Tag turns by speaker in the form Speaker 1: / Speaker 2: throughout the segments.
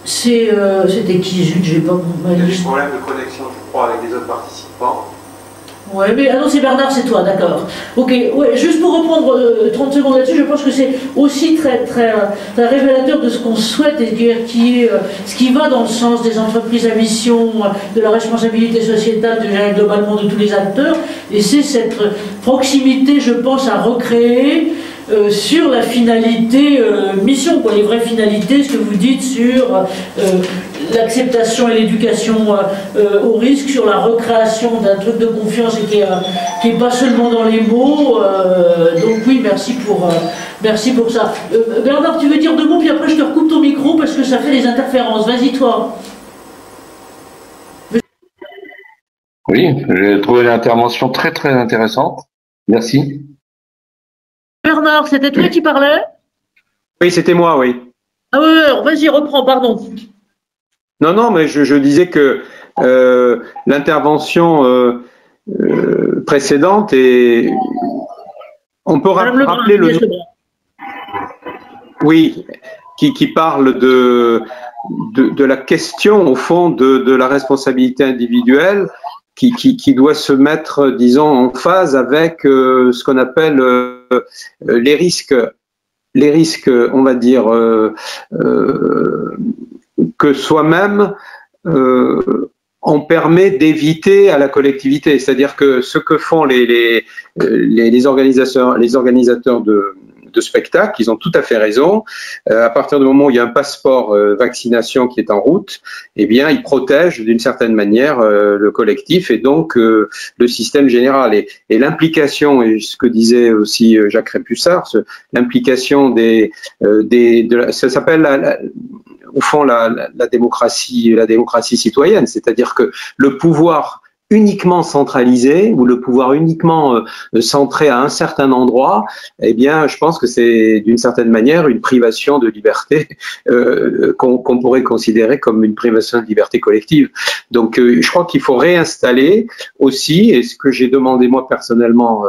Speaker 1: C'était qui, Zut, j'ai pas
Speaker 2: Il y a des problèmes de connexion, je crois, avec les autres participants.
Speaker 1: Ouais, mais ah non, c'est Bernard, c'est toi, d'accord. Ok, ouais, juste pour reprendre 30 secondes là-dessus, je pense que c'est aussi très révélateur de ce qu'on souhaite et ce qui va dans le sens des entreprises à mission, de la responsabilité sociétale, globalement de tous les acteurs, et c'est cette proximité, je pense, à recréer sur la finalité mission, quoi, les vraies finalités, ce que vous dites sur l'acceptation et l'éducation au risque, sur la recréation d'un truc de confiance et qui est pas seulement dans les mots. Donc oui, merci pour ça. Bernard, tu veux dire deux mots, puis après je te recoupe ton micro parce que ça fait des interférences. Vas-y, toi.
Speaker 3: Oui, j'ai trouvé l'intervention très très intéressante. Merci.
Speaker 1: Bernard, c'était toi qui parlais?
Speaker 2: Oui, c'était moi, oui.
Speaker 1: Ah oui, vas-y, reprends, pardon.
Speaker 2: Non, mais je disais que l'intervention précédente, et on peut rappeler le nom. Oui, qui parle de la question, au fond, de la responsabilité individuelle qui doit se mettre, disons, en phase avec ce qu'on appelle les risques, on va dire, que soi-même on permet d'éviter à la collectivité. C'est-à-dire que ce que font les organisateurs de spectacles, ils ont tout à fait raison. À partir du moment où il y a un passeport vaccination qui est en route, eh bien, ils protègent d'une certaine manière le collectif et donc le système général. Et l'implication, et ce que disait aussi Jacques Répussard, l'implication ça s'appelle au fond la démocratie citoyenne, c'est-à-dire que le pouvoir uniquement centralisé ou le pouvoir uniquement centré à un certain endroit, eh bien, je pense que c'est d'une certaine manière une privation de liberté qu'on pourrait considérer comme une privation de liberté collective. Donc, je crois qu'il faut réinstaller aussi, et ce que j'ai demandé moi personnellement,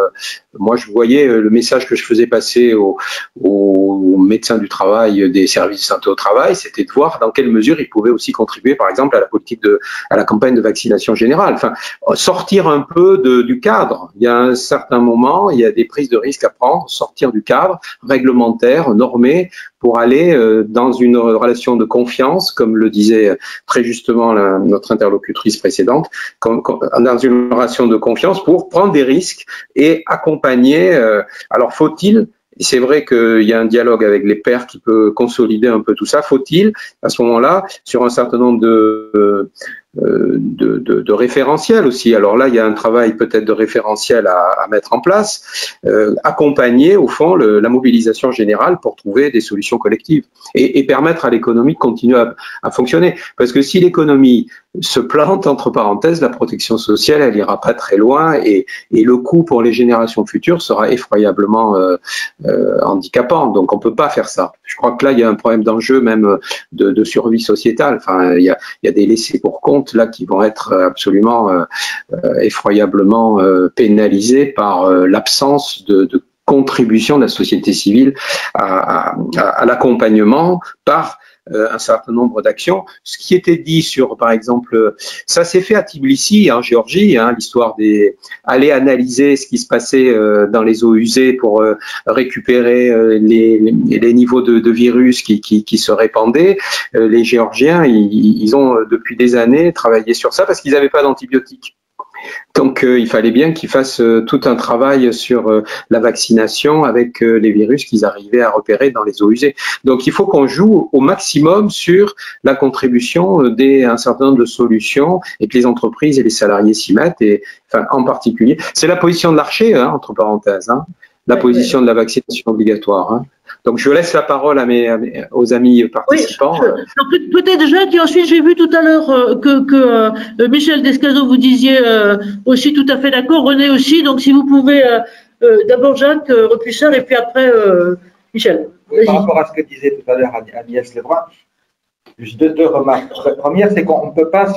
Speaker 2: moi je voyais le message que je faisais passer aux médecins du travail des services de santé au travail, c'était de voir dans quelle mesure ils pouvaient aussi contribuer, par exemple, à la campagne de vaccination générale. Enfin, sortir un peu du cadre. Il y a un certain moment, il y a des prises de risques à prendre, sortir du cadre réglementaire, normé, pour aller dans une relation de confiance, comme le disait très justement notre interlocutrice précédente, dans une relation de confiance pour prendre des risques et accompagner. Alors faut-il, c'est vrai qu'il y a un dialogue avec les pairs qui peut consolider un peu tout ça, faut-il, à ce moment-là, sur un certain nombre de référentiels aussi. Alors là, il y a un travail peut-être de référentiel à mettre en place, accompagner au fond la mobilisation générale pour trouver des solutions collectives et permettre à l'économie de continuer à fonctionner. Parce que si l'économie se plante, entre parenthèses, la protection sociale, elle ira pas très loin et le coût pour les générations futures sera effroyablement handicapant. Donc on peut pas faire ça. Je crois que là, il y a un problème d'enjeu même de survie sociétale. Enfin, il y a des laissés pour compte là qui vont être absolument effroyablement pénalisés par l'absence de contribution de la société civile à l'accompagnement par un certain nombre d'actions. Ce qui était dit sur, par exemple, ça s'est fait à Tbilissi, en Géorgie, l'histoire aller analyser ce qui se passait dans les eaux usées pour récupérer les niveaux de virus qui se répandaient. Les Géorgiens, ils ont depuis des années travaillé sur ça parce qu'ils n'avaient pas d'antibiotiques. Donc, il fallait bien qu'ils fassent tout un travail sur la vaccination avec les virus qu'ils arrivaient à repérer dans les eaux usées. Donc, il faut qu'on joue au maximum sur la contribution un certain nombre de solutions et que les entreprises et les salariés s'y mettent. Et, enfin, en particulier, c'est la position de l'Archer, entre parenthèses, la position de la vaccination obligatoire. Donc, je laisse la parole aux amis participants.
Speaker 1: Oui, peut-être Jacques, et ensuite j'ai vu tout à l'heure que Michel Descazaux, vous disiez aussi tout à fait d'accord, René aussi, donc si vous pouvez, d'abord Jacques Répussard et puis après Michel.
Speaker 4: Par rapport à ce que disait tout à l'heure Agnès Lebrun, juste deux remarques. La première, c'est qu'on ne peut pas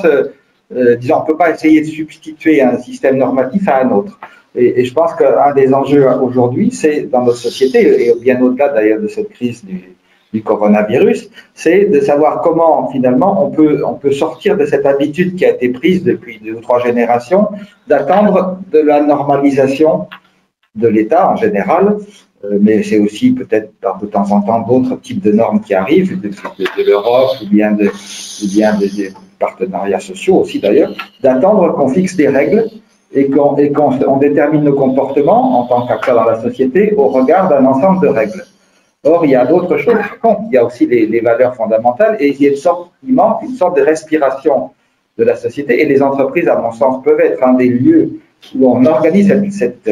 Speaker 4: on peut pas essayer de substituer un système normatif à un autre. Et je pense qu'un des enjeux aujourd'hui, c'est dans notre société, et bien au-delà d'ailleurs de cette crise du coronavirus, c'est de savoir comment finalement on peut sortir de cette habitude qui a été prise depuis 2 ou 3 générations d'attendre de la normalisation de l'État en général, mais c'est aussi peut-être de temps en temps d'autres types de normes qui arrivent de l'Europe ou bien des partenariats sociaux aussi d'ailleurs, d'attendre qu'on fixe des règles et qu'on détermine nos comportements en tant qu'acteurs dans la société au regard d'un ensemble de règles. Or, il y a d'autres choses qui comptent. Il y a aussi les valeurs fondamentales et il manque une sorte de respiration de la société. Et les entreprises, à mon sens, peuvent être un des lieux où on organise cette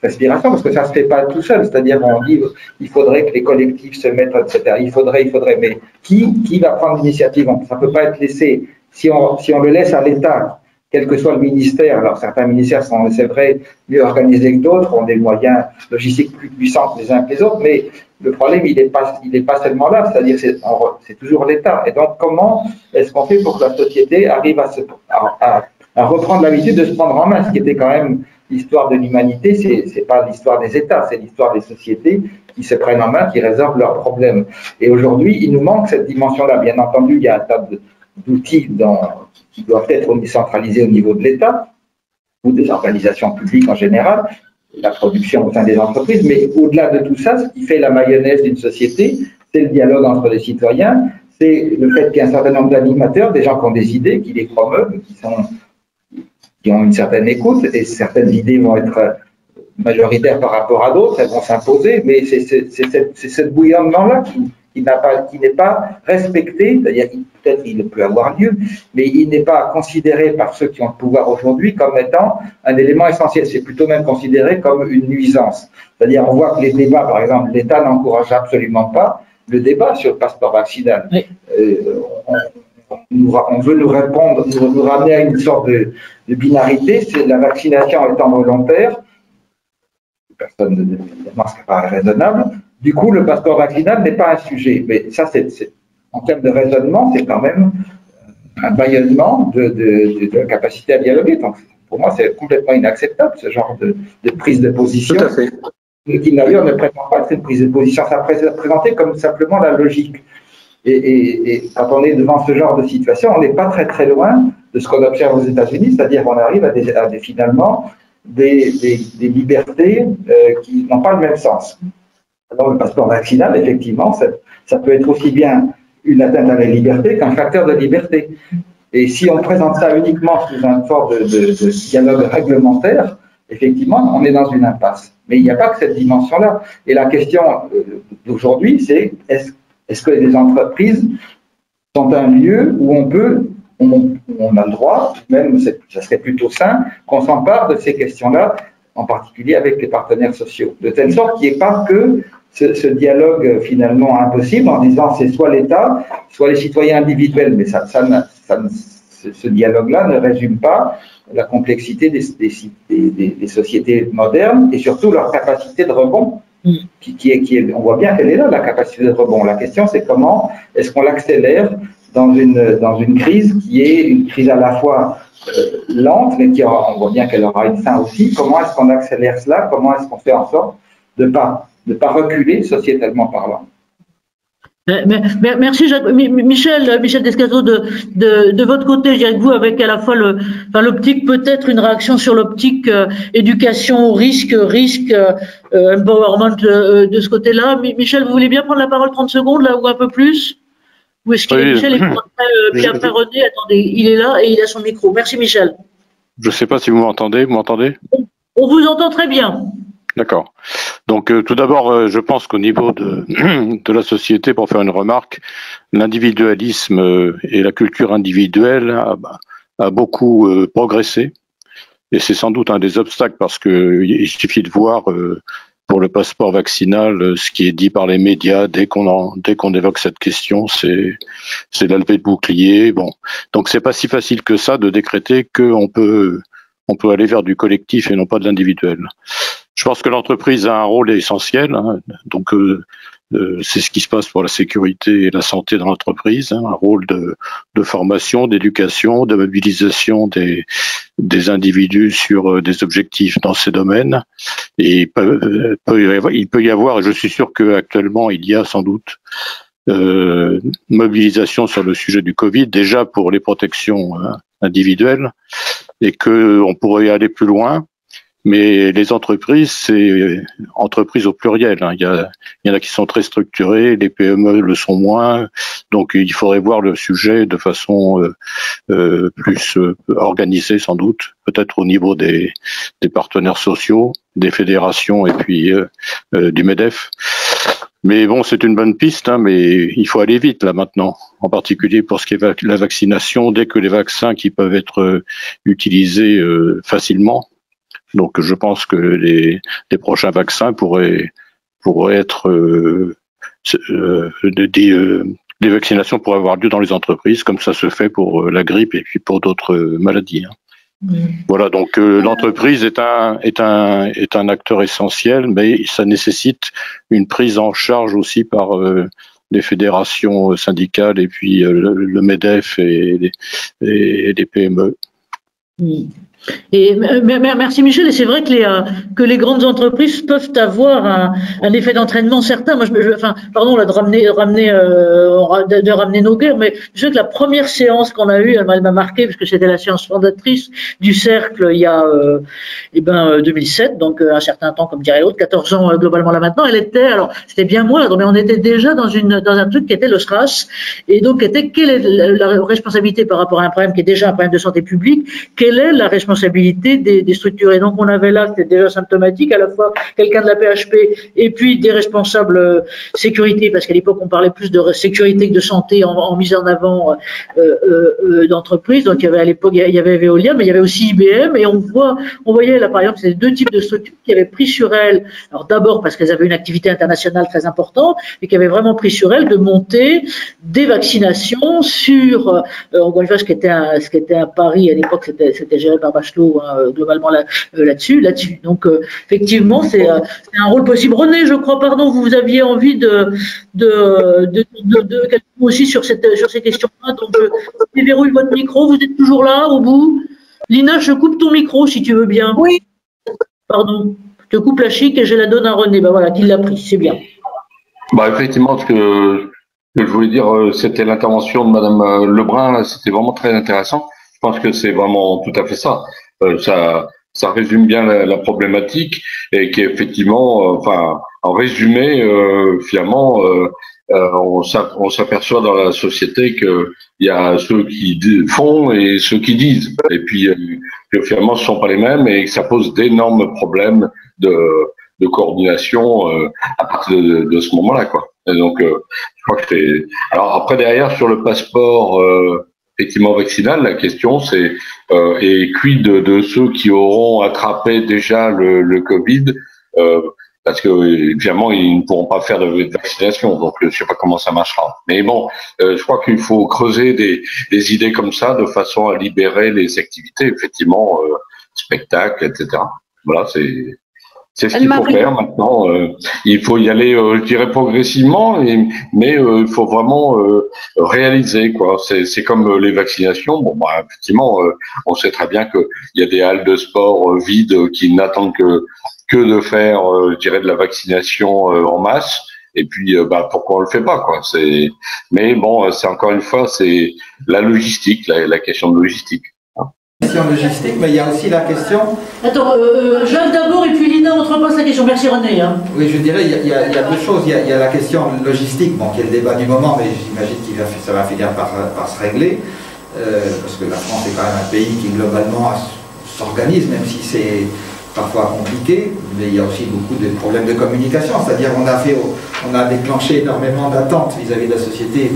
Speaker 4: respiration, parce que ça ne se fait pas tout seul. C'est-à-dire, on dit il faudrait que les collectifs se mettent, etc. Il faudrait. Mais qui va prendre l'initiative? Ça ne peut pas être laissé. Si on le laisse à l'État, quel que soit le ministère, alors certains ministères sont, c'est vrai, mieux organisés que d'autres, ont des moyens logistiques plus puissants que les uns que les autres, mais le problème, il n'est pas seulement là, c'est-à-dire c'est toujours l'État. Et donc, comment est-ce qu'on fait pour que la société arrive à reprendre l'habitude de se prendre en main, ce qui était quand même l'histoire de l'humanité, c'est pas l'histoire des États, c'est l'histoire des sociétés qui se prennent en main, qui résolvent leurs problèmes. Et aujourd'hui, il nous manque cette dimension-là. Bien entendu, il y a un tas d'outils qui doivent être centralisés au niveau de l'État ou des organisations publiques en général, la production au sein des entreprises, mais au-delà de tout ça, ce qui fait la mayonnaise d'une société, c'est le dialogue entre les citoyens, c'est le fait qu'il y a un certain nombre d'animateurs, des gens qui ont des idées, qui les promeuvent, qui ont une certaine écoute, et certaines idées vont être majoritaires par rapport à d'autres, elles vont s'imposer, mais c'est ce bouillonnement-là qui n'est pas respecté, c'est-à-dire peut-être il peut avoir lieu, mais il n'est pas considéré par ceux qui ont le pouvoir aujourd'hui comme étant un élément essentiel. C'est plutôt même considéré comme une nuisance. C'est-à-dire, on voit que les débats, par exemple, l'État n'encourage absolument pas le débat sur le passeport vaccinal. Oui. On veut nous ramener à une sorte de binarité, c'est la vaccination étant volontaire, personne ne demande ce qui paraît raisonnable. Du coup, le passeport vaccinal n'est pas un sujet. Mais ça, en termes de raisonnement, c'est quand même un bâillonnement de capacité à dialoguer. Donc, pour moi, c'est complètement inacceptable, ce genre de prise de position.
Speaker 2: Tout à fait.
Speaker 4: Qui d'ailleurs ne prétend pas être une prise de position. Ça présenté comme simplement la logique. Et quand on est devant ce genre de situation, on n'est pas très très loin de ce qu'on observe aux États-Unis, c'est-à-dire qu'on arrive à finalement des libertés qui n'ont pas le même sens. Alors, le passeport vaccinal, effectivement, ça peut être aussi bien une atteinte à la liberté qu'un facteur de liberté. Et si on présente ça uniquement sous une forme de dialogue réglementaire, effectivement, on est dans une impasse. Mais il n'y a pas que cette dimension-là. Et la question d'aujourd'hui, c'est est-ce que les entreprises sont un lieu où on a le droit, même ça serait plutôt sain, qu'on s'empare de ces questions-là, en particulier avec les partenaires sociaux, de telle sorte qu'il n'y ait pas que ce dialogue finalement impossible en disant c'est soit l'État, soit les citoyens individuels, mais ce dialogue-là ne résume pas la complexité des sociétés modernes et surtout leur capacité de rebond. On voit bien qu'elle est là, la capacité de rebond. La question, c'est comment est-ce qu'on l'accélère dans une crise qui est une crise à la fois lente, mais on voit bien qu'elle aura une fin aussi. Comment est-ce qu'on accélère cela? Comment est-ce qu'on fait en sorte de ne pas reculer sociétalement parlant?
Speaker 1: Merci Jacques. Michel Descazeaux, de votre côté, je dirais que vous, avec à la fois l'optique, peut-être une réaction sur l'optique éducation, risque, empowerment de ce côté-là. Michel, vous voulez bien prendre la parole 30 secondes, là, ou un peu plus? Ou est-ce qu'il est Michel est puis après René, attendez, il est là et il a son micro. Merci Michel.
Speaker 5: Je ne sais pas si vous m'entendez.
Speaker 1: On vous entend très bien.
Speaker 5: D'accord. Donc tout d'abord, je pense qu'au niveau de la société, pour faire une remarque, l'individualisme et la culture individuelle a beaucoup progressé. Et c'est sans doute un des obstacles parce qu'il suffit de voir pour le passeport vaccinal ce qui est dit par les médias dès qu'on évoque cette question, c'est la levée de bouclier. Bon, donc c'est pas si facile que ça de décréter qu'on peut aller vers du collectif et non pas de l'individuel. Je pense que l'entreprise a un rôle essentiel, hein, donc c'est ce qui se passe pour la sécurité et la santé dans l'entreprise, hein, un rôle de formation, d'éducation, de mobilisation des individus sur des objectifs dans ces domaines. Et il peut y avoir, et je suis sûr qu'actuellement il y a sans doute mobilisation sur le sujet du Covid, déjà pour les protections individuelles, et qu'on pourrait aller plus loin. Mais les entreprises, c'est entreprises au pluriel. Hein. Il y en a qui sont très structurées, les PME le sont moins. Donc il faudrait voir le sujet de façon plus organisée sans doute, peut-être au niveau des partenaires sociaux, des fédérations et puis du MEDEF. Mais bon, c'est une bonne piste, hein, mais il faut aller vite là maintenant, en particulier pour ce qui est la vaccination, dès que les vaccins qui peuvent être utilisés facilement. Donc je pense que les prochains vaccins pourraient être les vaccinations pourraient avoir lieu dans les entreprises, comme ça se fait pour la grippe et puis pour d'autres maladies. Hein. Voilà, donc l'entreprise est un acteur essentiel, mais ça nécessite une prise en charge aussi par les fédérations syndicales et puis le MEDEF et les PME.
Speaker 1: Et merci Michel, et c'est vrai que les grandes entreprises peuvent avoir un effet d'entraînement certain. Moi, pardon là, de ramener nos guerres, mais je sais que la première séance qu'on a eue, elle m'a marqué parce que c'était la séance fondatrice du cercle il y a 2007, donc un certain temps, comme dirait l'autre, 14 ans globalement là maintenant. C'était bien moins, mais on était déjà dans un truc qui était le SRAS, et donc quelle est la responsabilité par rapport à un problème qui est déjà un problème de santé publique, quelle est la responsabilité des structures. Et donc on avait là, c'était déjà symptomatique, à la fois quelqu'un de la PHP et puis des responsables sécurité, parce qu'à l'époque on parlait plus de sécurité que de santé en mise en avant d'entreprise. Donc il y avait à l'époque, il y avait Veolia, mais il y avait aussi IBM, et on voyait là par exemple ces deux types de structures qui avaient pris sur elles, alors d'abord parce qu'elles avaient une activité internationale très importante, et qui avaient vraiment pris sur elles de monter des vaccinations sur, encore une fois, ce qui était un pari à l'époque, c'était géré par Bachelot, hein, globalement là-dessus. Donc effectivement, c'est un rôle possible. René, je crois, pardon, vous aviez envie de quelques mots aussi sur ces questions-là. Donc je déverrouille votre micro. Vous êtes toujours là au bout. Lina, je coupe ton micro si tu veux bien.
Speaker 6: Oui.
Speaker 1: Pardon. Je te coupe la chic et je la donne à René. Ben voilà, qu'il l'a pris, c'est bien.
Speaker 3: Effectivement, ce que je voulais dire, c'était l'intervention de Madame Lebrun. C'était vraiment très intéressant. Je pense que c'est vraiment tout à fait ça. Ça résume bien la problématique, et qu'effectivement, en résumé, finalement, on s'aperçoit dans la société que il y a ceux qui font et ceux qui disent, et puis que finalement ce sont pas les mêmes, et que ça pose d'énormes problèmes de coordination à partir de ce moment-là, quoi. Et donc, je crois que c'est. Alors après, derrière, sur le passeport effectivement vaccinal, la question c'est et quid de ceux qui auront attrapé déjà le Covid, parce que évidemment ils ne pourront pas faire de vaccination, donc je sais pas comment ça marchera. Mais bon, je crois qu'il faut creuser des idées comme ça de façon à libérer les activités, effectivement, spectacles, etc. Voilà, c'est ce qu'il faut faire maintenant. Il faut y aller, je dirais, progressivement, mais il faut vraiment réaliser, quoi. C'est comme les vaccinations. Bon, effectivement, on sait très bien qu'il y a des halles de sport vides qui n'attendent que de faire, je dirais, de la vaccination en masse. Et puis, pourquoi on le fait pas, quoi. Mais bon, c'est encore une fois, c'est la logistique, la question de logistique.
Speaker 4: Logistique, mais il y a aussi la question.
Speaker 1: Attends, Jacques d'abord et puis Lina, on te repasse la question. Merci René. Hein.
Speaker 4: Oui, je dirais, il y a deux choses. Il y a la question logistique, qui est le débat du moment, mais j'imagine que ça va finir par se régler, parce que la France est quand même un pays qui globalement s'organise, même si c'est parfois compliqué, mais il y a aussi beaucoup de problèmes de communication, c'est-à-dire on a déclenché énormément d'attentes vis-à-vis de la société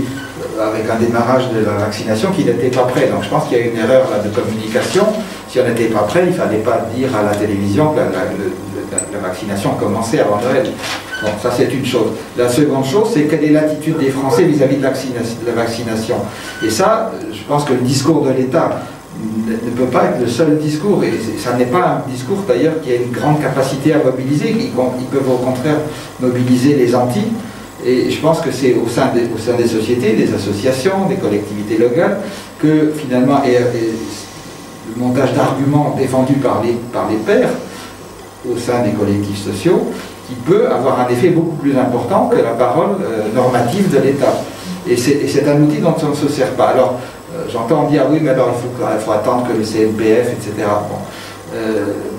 Speaker 4: avec un démarrage de la vaccination qui n'était pas prêt. Donc je pense qu'il y a une erreur là, de communication. Si on n'était pas prêt, il ne fallait pas dire à la télévision que la vaccination commençait avant Noël. Bon, ça c'est une chose. La seconde chose, c'est quelle est l'attitude des Français vis-à-vis de la vaccination. Et ça, je pense que le discours de l'État ne peut pas être le seul discours, et ça n'est pas un discours d'ailleurs qui a une grande capacité à mobiliser. Ils peuvent au contraire mobiliser les anti. Et je pense que c'est au sein des sociétés, des associations, des collectivités locales, que finalement, le montage d'arguments défendus par les pairs au sein des collectifs sociaux qui peut avoir un effet beaucoup plus important que la parole normative de l'État. Et c'est un outil dont on ne se sert pas. Alors, j'entends dire, oui, mais alors il faut attendre que le CNPF, etc. Bon.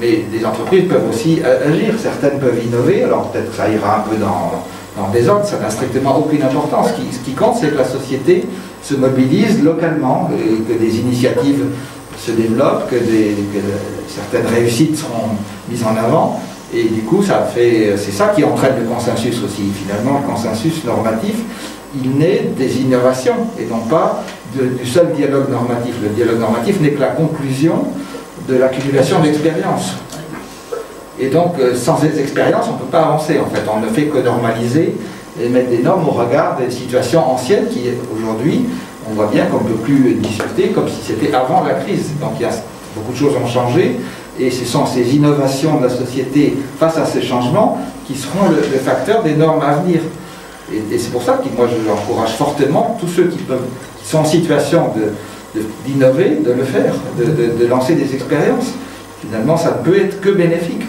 Speaker 4: Mais les entreprises peuvent aussi agir. Certaines peuvent innover. Alors, peut-être que ça ira un peu dans le désordre, ça n'a strictement aucune importance. Ce qui compte, c'est que la société se mobilise localement, et que des initiatives se développent, que certaines réussites seront mises en avant. Et du coup, c'est ça qui entraîne le consensus aussi. Finalement, le consensus normatif, il naît des innovations et non pas du seul dialogue normatif. Le dialogue normatif n'est que la conclusion de l'accumulation d'expériences. Et donc, sans ces expériences, on ne peut pas avancer. En fait, on ne fait que normaliser et mettre des normes au regard des situations anciennes qui, aujourd'hui, on voit bien qu'on ne peut plus discuter comme si c'était avant la crise. Donc, beaucoup de choses ont changé. Et ce sont ces innovations de la société face à ces changements qui seront le facteur des normes à venir. Et c'est pour ça que moi j'encourage fortement tous ceux qui sont en situation d'innover, de le faire, de lancer des expériences. Finalement, ça ne peut être que bénéfique.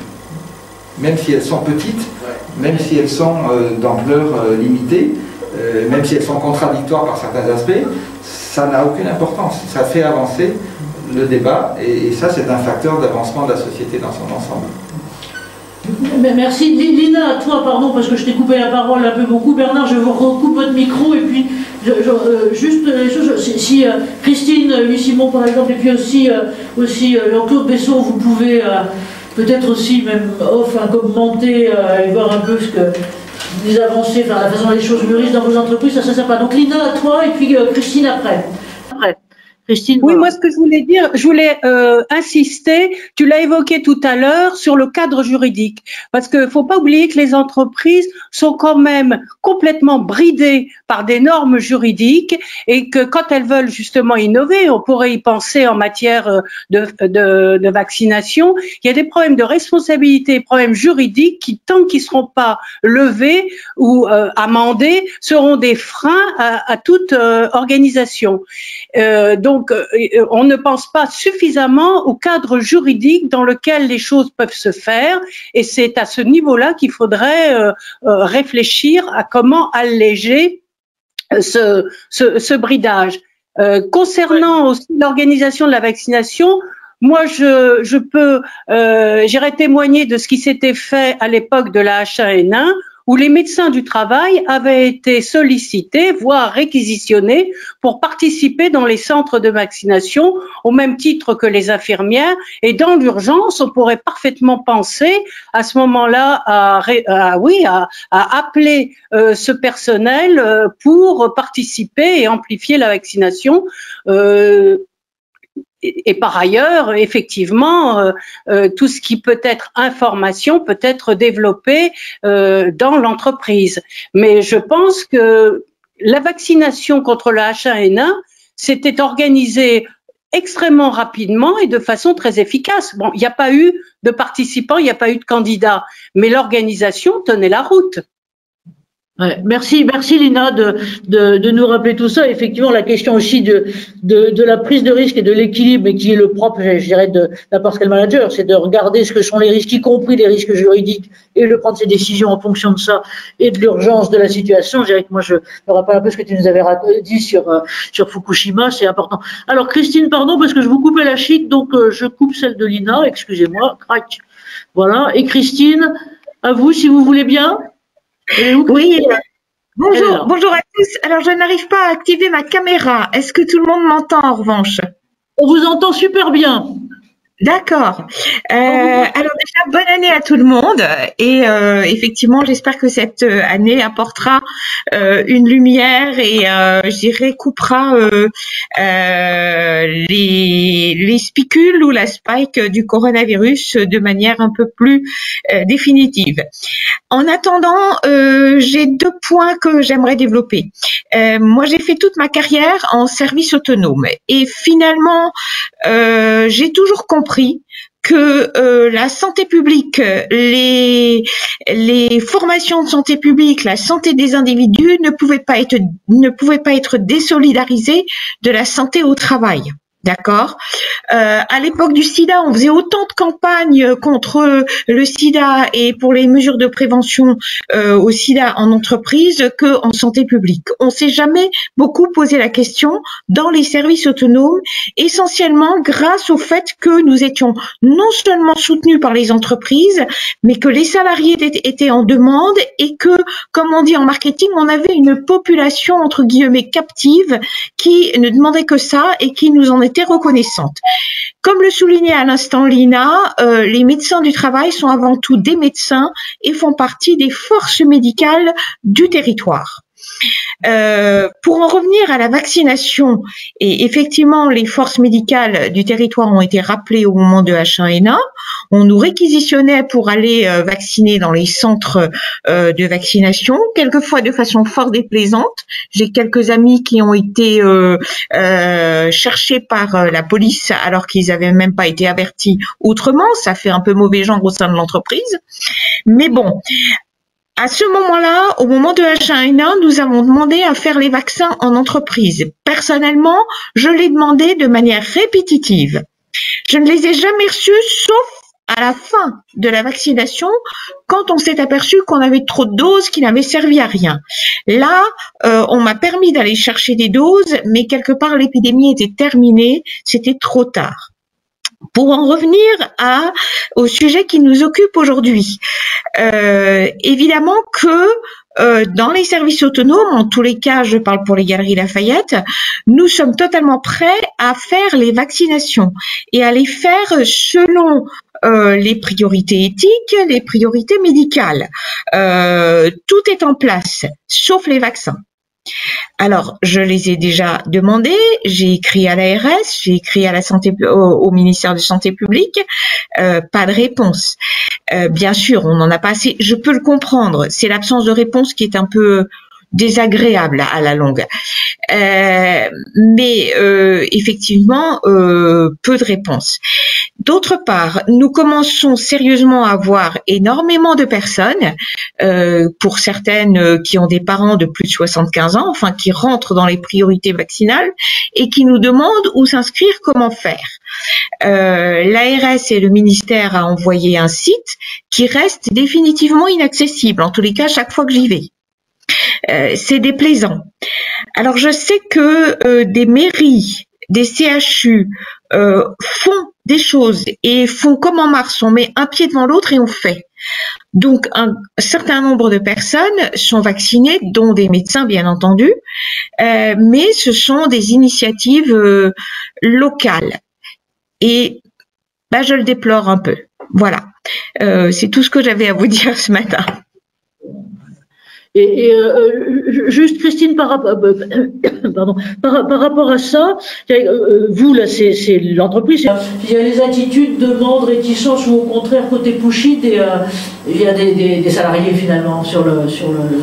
Speaker 4: Même si elles sont petites, même si elles sont d'ampleur limitée, même si elles sont contradictoires par certains aspects, ça n'a aucune importance. Ça fait avancer le débat, et ça c'est un facteur d'avancement de la société dans son ensemble.
Speaker 1: Merci. Lina, à toi, pardon, parce que je t'ai coupé la parole un peu beaucoup. Bernard, je vous recoupe votre micro, et puis juste les choses, si Christine Louis-Simon par exemple, et puis aussi Jean-Claude Besson, vous pouvez peut-être aussi même commenter et voir un peu ce que les avancées, enfin la façon dont les choses mûrissent dans vos entreprises, ça sympa. Donc Lina, à toi, et puis Christine après. Christine,
Speaker 6: oui, moi ce que je voulais dire, je voulais insister, tu l'as évoqué tout à l'heure, sur le cadre juridique. Parce qu'il ne faut pas oublier que les entreprises sont quand même complètement bridées par des normes juridiques, et que quand elles veulent justement innover, on pourrait y penser en matière de vaccination, il y a des problèmes de responsabilité, des problèmes juridiques qui, tant qu'ils ne seront pas levés ou amendés, seront des freins à toute organisation. Donc, on ne pense pas suffisamment au cadre juridique dans lequel les choses peuvent se faire, et c'est à ce niveau-là qu'il faudrait réfléchir à comment alléger ce bridage. Concernant aussi l'organisation de la vaccination, moi, j'irais témoigner de ce qui s'était fait à l'époque de la H1N1, où les médecins du travail avaient été sollicités, voire réquisitionnés, pour participer dans les centres de vaccination, au même titre que les infirmières. Et dans l'urgence, on pourrait parfaitement penser à ce moment-là à appeler ce personnel pour participer et amplifier la vaccination. Et par ailleurs, effectivement, tout ce qui peut être information peut être développé dans l'entreprise. Mais je pense que la vaccination contre le H1N1 s'était organisée extrêmement rapidement et de façon très efficace. Bon, il n'y a pas eu de participants, il n'y a pas eu de candidats, mais l'organisation tenait la route.
Speaker 1: Ouais, merci Lina de nous rappeler tout ça. Effectivement, la question aussi de la prise de risque et de l'équilibre, et qui est le propre, je dirais, de n'importe quel manager, c'est de regarder ce que sont les risques, y compris les risques juridiques, et de prendre ses décisions en fonction de ça et de l'urgence de la situation. Je dirais que moi, je me rappelle un peu ce que tu nous avais dit sur Fukushima, c'est important. Alors Christine, pardon, parce que je vous coupais la chic, donc je coupe celle de Lina, excusez-moi, crac. Voilà, et Christine, à vous si vous voulez bien.
Speaker 7: Oui, bonjour à tous. Alors, je n'arrive pas à activer ma caméra. Est-ce que tout le monde m'entend en revanche?
Speaker 1: On vous entend super bien.
Speaker 7: D'accord. Alors déjà, bonne année à tout le monde, et effectivement, j'espère que cette année apportera une lumière et je dirais coupera les spicules ou la spike du coronavirus de manière un peu plus définitive. En attendant, j'ai 2 points que j'aimerais développer. Moi, j'ai fait toute ma carrière en service autonome, et finalement, j'ai toujours compris que la santé publique, les formations de santé publique, la santé des individus ne pouvaient pas être désolidarisées de la santé au travail. D'accord. À l'époque du sida, on faisait autant de campagnes contre le sida et pour les mesures de prévention au sida en entreprise qu'en santé publique. On s'est jamais beaucoup posé la question dans les services autonomes, essentiellement grâce au fait que nous étions non seulement soutenus par les entreprises, mais que les salariés étaient en demande et que, comme on dit en marketing, on avait une population entre guillemets captive qui ne demandait que ça et qui nous en était reconnaissante. Comme le soulignait à l'instant Lina, les médecins du travail sont avant tout des médecins et font partie des forces médicales du territoire. Pour en revenir à la vaccination, et effectivement les forces médicales du territoire ont été rappelées au moment de H1N1, on nous réquisitionnait pour aller vacciner dans les centres de vaccination, quelquefois de façon fort déplaisante. J'ai quelques amis qui ont été cherchés par la police alors qu'ils n'avaient même pas été avertis autrement, ça fait un peu mauvais genre au sein de l'entreprise, mais bon. À ce moment-là, au moment de H1N1, nous avons demandé à faire les vaccins en entreprise. Personnellement, je l'ai demandé de manière répétitive. Je ne les ai jamais reçus, sauf à la fin de la vaccination, quand on s'est aperçu qu'on avait trop de doses qui n'avaient servi à rien. Là, on m'a permis d'aller chercher des doses, mais quelque part l'épidémie était terminée, c'était trop tard. Pour en revenir au sujet qui nous occupe aujourd'hui, évidemment que dans les services autonomes, en tous les cas, je parle pour les Galeries Lafayette, nous sommes totalement prêts à faire les vaccinations et à les faire selon les priorités éthiques, les priorités médicales. Tout est en place, sauf les vaccins. Alors, je les ai déjà demandés, j'ai écrit à l'ARS, j'ai écrit à la santé, au ministère de Santé publique, pas de réponse. Bien sûr, on n'en a pas assez, je peux le comprendre, c'est l'absence de réponse qui est un peu désagréable à la longue. Mais effectivement, peu de réponses. D'autre part, nous commençons sérieusement à avoir énormément de personnes, pour certaines qui ont des parents de plus de 75 ans, enfin qui rentrent dans les priorités vaccinales et qui nous demandent où s'inscrire, comment faire. L'ARS et le ministère a envoyé un site qui reste définitivement inaccessible, en tous les cas chaque fois que j'y vais. C'est déplaisant. Alors je sais que des mairies, des CHU font des choses et font comme en mars, on met un pied devant l'autre et on fait. Donc un certain nombre de personnes sont vaccinées, dont des médecins bien entendu, mais ce sont des initiatives locales. Et je le déplore un peu. Voilà, c'est tout ce que j'avais à vous dire ce matin.
Speaker 1: Et juste Christine, par rapport à ça, vous là, c'est l'entreprise. Il y a les attitudes, demandes, réticences ou au contraire côté pushy, il y a des salariés finalement sur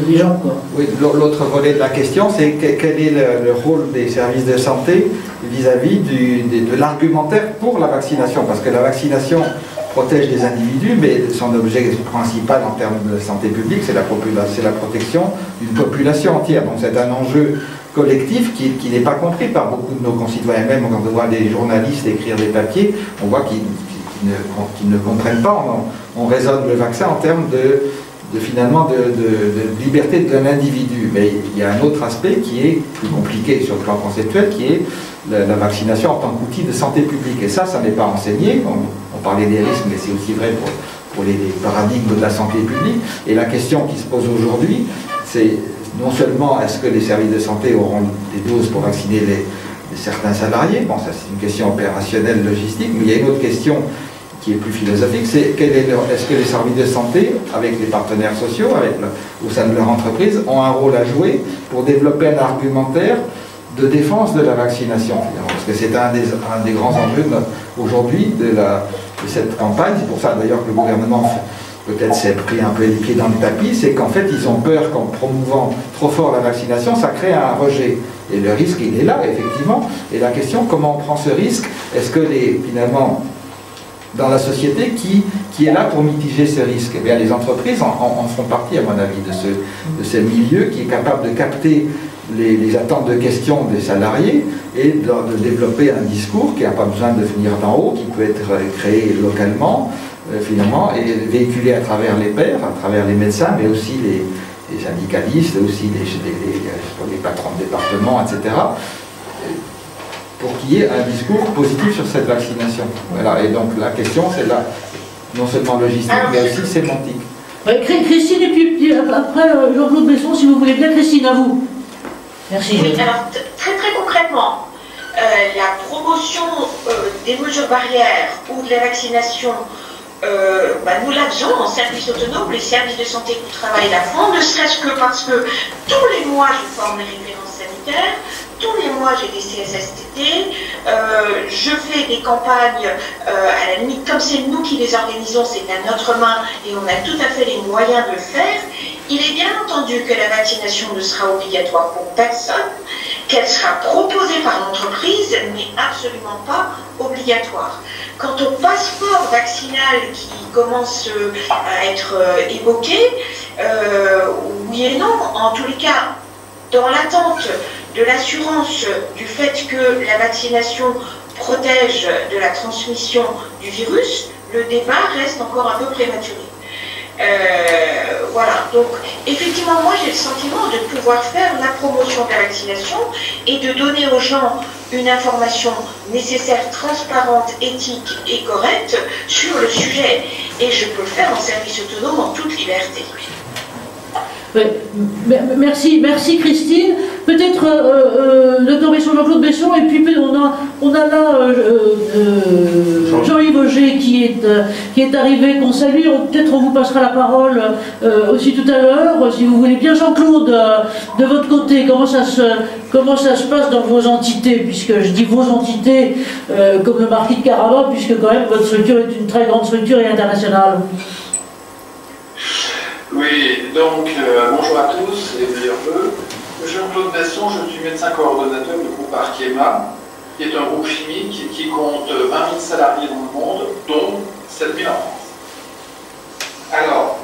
Speaker 1: les gens quoi.
Speaker 4: Oui, l'autre volet de la question, c'est quel est le rôle des services de santé vis-à-vis de l'argumentaire pour la vaccination, parce que la vaccination protège des individus, mais son objet principal en termes de santé publique, c'est la protection d'une population entière. Donc c'est un enjeu collectif qui n'est pas compris par beaucoup de nos concitoyens. Même quand on voit des journalistes écrire des papiers, on voit qu'ils ne comprennent pas. On raisonne le vaccin en termes finalement de liberté de l'individu. Mais il y a un autre aspect qui est plus compliqué sur le plan conceptuel, qui est la vaccination en tant qu'outil de santé publique. Et ça n'est pas enseigné. On parlait des risques, mais c'est aussi vrai pour les paradigmes de la santé publique. Et la question qui se pose aujourd'hui, c'est non seulement est-ce que les services de santé auront des doses pour vacciner certains salariés, bon ça c'est une question opérationnelle, logistique, mais il y a une autre question qui est plus philosophique, c'est est-ce que les services de santé, avec les partenaires sociaux, au sein de leur entreprise, ont un rôle à jouer pour développer un argumentaire de défense de la vaccination, parce que c'est un des grands enjeux aujourd'hui de cette campagne. C'est pour ça d'ailleurs que le gouvernement peut-être s'est pris un peu les pieds dans le tapis, c'est qu'en fait ils ont peur qu'en promouvant trop fort la vaccination, ça crée un rejet. Et le risque il est là effectivement. Et la question, comment on prend ce risque? Est-ce que finalement dans la société qui est là pour mitiger ce risque? Eh bien, les entreprises en font partie, à mon avis, de ce milieu qui est capable de capter les attentes de questions des salariés et de développer un discours qui n'a pas besoin de venir d'en haut, qui peut être créé localement, finalement, et véhiculé à travers les pairs, à travers les médecins, mais aussi les syndicalistes, aussi les patrons de département, etc., pour qu'il y ait un discours positif sur cette vaccination. Voilà, et donc la question, c'est là, non seulement logistique, mais aussi sémantique.
Speaker 1: Christine, et puis après Jean-Claude Besson, si vous voulez bien. Christine, à vous. Merci.
Speaker 8: Oui, alors très concrètement, la promotion des mesures barrières ou de la vaccination, nous la faisons en service autonome, les services de santé du travail la font, ne serait-ce que parce que tous les mois je forme les références sanitaires, tous les mois j'ai des CSSTT, je fais des campagnes, à la limite, comme c'est nous qui les organisons, c'est à notre main et on a tout à fait les moyens de le faire. Il est bien entendu que la vaccination ne sera obligatoire pour personne, qu'elle sera proposée par l'entreprise, mais absolument pas obligatoire. Quant au passeport vaccinal qui commence à être évoqué, oui et non, en tous les cas, dans l'attente de l'assurance du fait que la vaccination protège de la transmission du virus, le débat reste encore un peu prématuré. Voilà, donc effectivement moi j'ai le sentiment de pouvoir faire la promotion de la vaccination et de donner aux gens une information nécessaire, transparente, éthique et correcte sur le sujet, et je peux le faire en service autonome en toute liberté.
Speaker 1: Merci Christine. Peut-être Dr Besson, Jean-Claude Besson, et puis on a là Jean-Yves Auger qui est arrivé, qu'on salue. Peut-être on vous passera la parole aussi tout à l'heure, si vous voulez bien. Jean-Claude, de votre côté, comment ça se passe dans vos entités, puisque je dis vos entités comme le Marquis de Carabas, puisque quand même votre structure est une très grande structure et internationale.
Speaker 9: Oui, donc bonjour à tous et meilleurs vœux. Jean-Claude Besson, je suis médecin coordonnateur du groupe Arkema, qui est un groupe chimique qui compte 20 000 salariés dans le monde, dont 7 000 en France. Alors,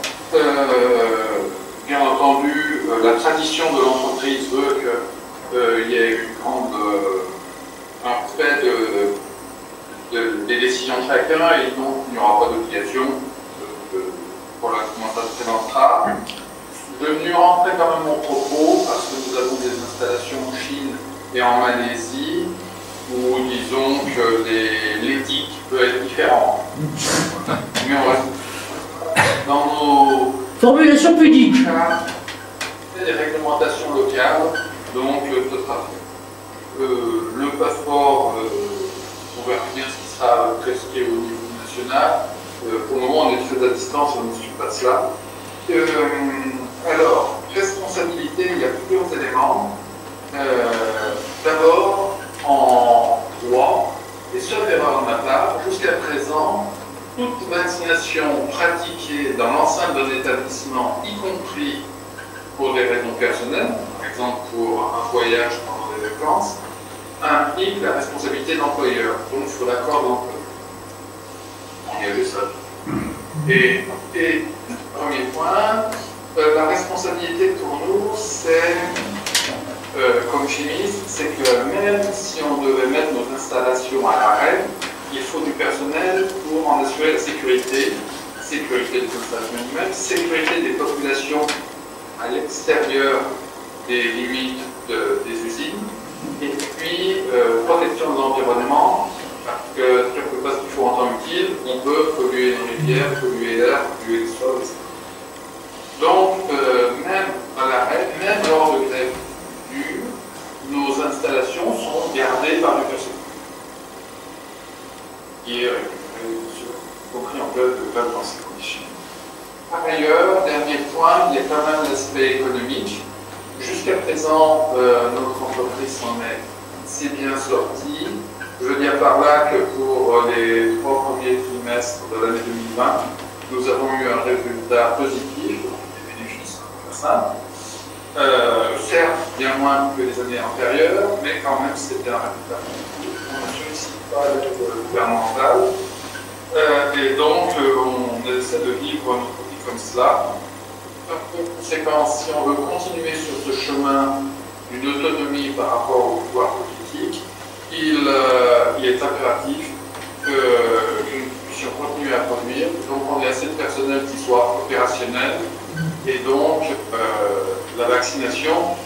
Speaker 9: bien entendu, la tradition de l'entreprise veut qu'il y ait un respect des décisions de chacun, et donc il n'y aura pas d'obligation. Voilà comment ça se présentera. Je vais venir rentrer quand même mon propos parce que nous avons des installations en Chine et en Malaisie où disons que l'éthique peut être différente. Mais on reste dans nos
Speaker 1: formulations pudiques.
Speaker 9: Des réglementations locales, donc ce sera le passeport, on verra bien ce qui sera prescrit au niveau national. Pour le moment, on est très à distance, on ne suit pas cela. Alors, responsabilité, il y a plusieurs éléments. D'abord, en droit, et sauf erreur de ma part, jusqu'à présent, toute vaccination pratiquée dans l'enceinte d'un établissement, y compris pour des raisons personnelles, par exemple pour un voyage pendant des vacances, implique la responsabilité de l'employeur, donc il faut l'accord de l'employeur. Ça. Et premier point, la responsabilité pour nous, c'est, comme chimiste, c'est que même si on devait mettre nos installations à l'arrêt, il faut du personnel pour en assurer la sécurité des installations humaines, sécurité des populations à l'extérieur des limites des usines, et puis protection de l'environnement. Parce que quelque chose qu'il faut en temps utile, on peut polluer une rivière, polluer l'air, polluer le sol, etc. Donc, même à l'arrêt, même lors de grève dure, nos installations sont gardées par le personnel. Qui est compris en cas de grève dans ces conditions. Par ailleurs, dernier point, il y a quand même l'aspect économique. Jusqu'à présent, notre entreprise s'en est assez bien sortie. Je veux dire par là que pour les 3 premiers trimestres de l'année 2020, nous avons eu un résultat positif, donc des bénéfices, ça. Certes, bien moins que les années antérieures, mais quand même c'était un résultat positif. On ne sollicite pas l'aide gouvernementale, et donc on essaie de vivre notre vie comme cela. Par conséquent, si on veut continuer sur ce chemin une autonomie par rapport au pouvoir politique, il est impératif que nous puissions continuer à produire. Donc on est assez de personnel qui soit opérationnel, et donc la vaccination,